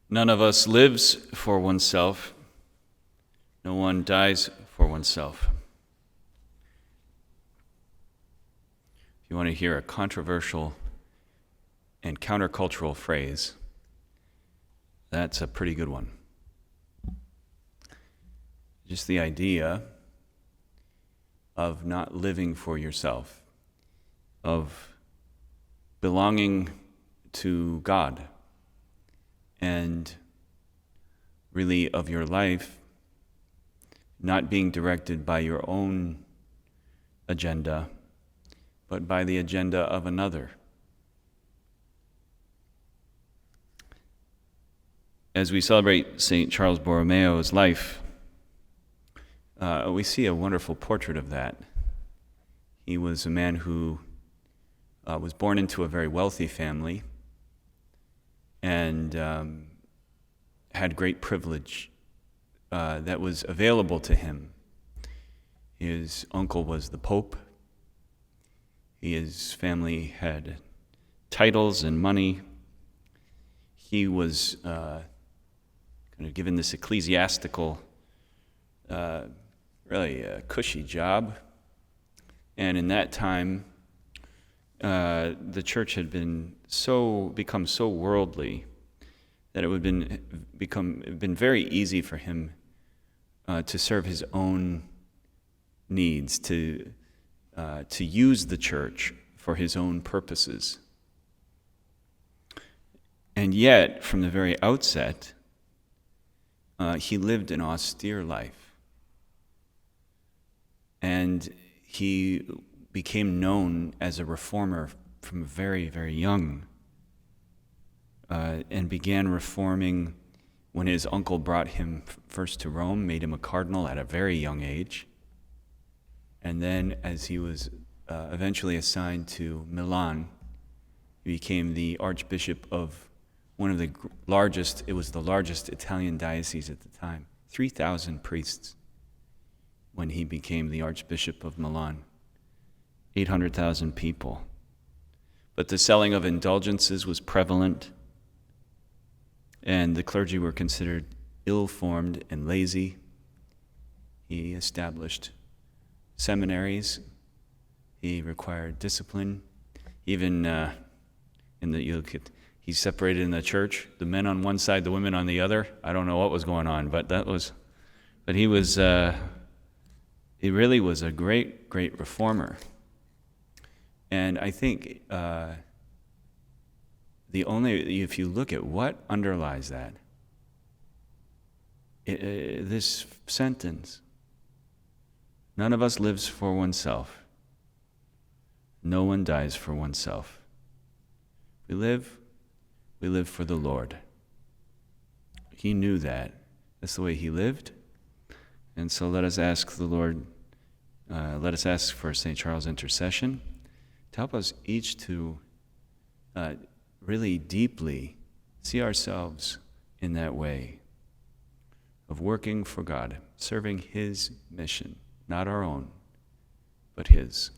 None of us lives for oneself. No one dies for oneself. If you want to hear a controversial and countercultural phrase, that's a pretty good one. Just the idea of not living for yourself, of belonging to God, and really of your life not being directed by your own agenda, but by the agenda of another. As we celebrate St. Charles Borromeo's life, we see a wonderful portrait of that. He was a man who was born into a very wealthy family and had great privilege that was available to him. His uncle was the Pope. His family had titles and money. He was kind of given this ecclesiastical, really cushy job. And in that time, the church had become so worldly that it would been very easy for him to serve his own needs, to use the church for his own purposes. And yet, from the very outset, he lived an austere life. And he became known as a reformer from very, very young, and began reforming when his uncle brought him first to Rome, made him a cardinal at a very young age. And then as he was eventually assigned to Milan, he became the archbishop of one of the largest Italian diocese at the time, 3,000 priests when he became the archbishop of Milan, 800,000 people. But the selling of indulgences was prevalent, and the clergy were considered ill-formed and lazy. He established seminaries. He required discipline. Even he separated in the church, the men on one side, the women on the other. I don't know what was going on, but he really was a great, great reformer. And I think if you look at what underlies that, this sentence, none of us lives for oneself. No one dies for oneself. We live for the Lord. He knew that. That's the way he lived. And so let us ask the Lord, let us ask for St. Charles' intercession to help us each to really deeply see ourselves in that way of working for God, serving his mission, not our own, but his.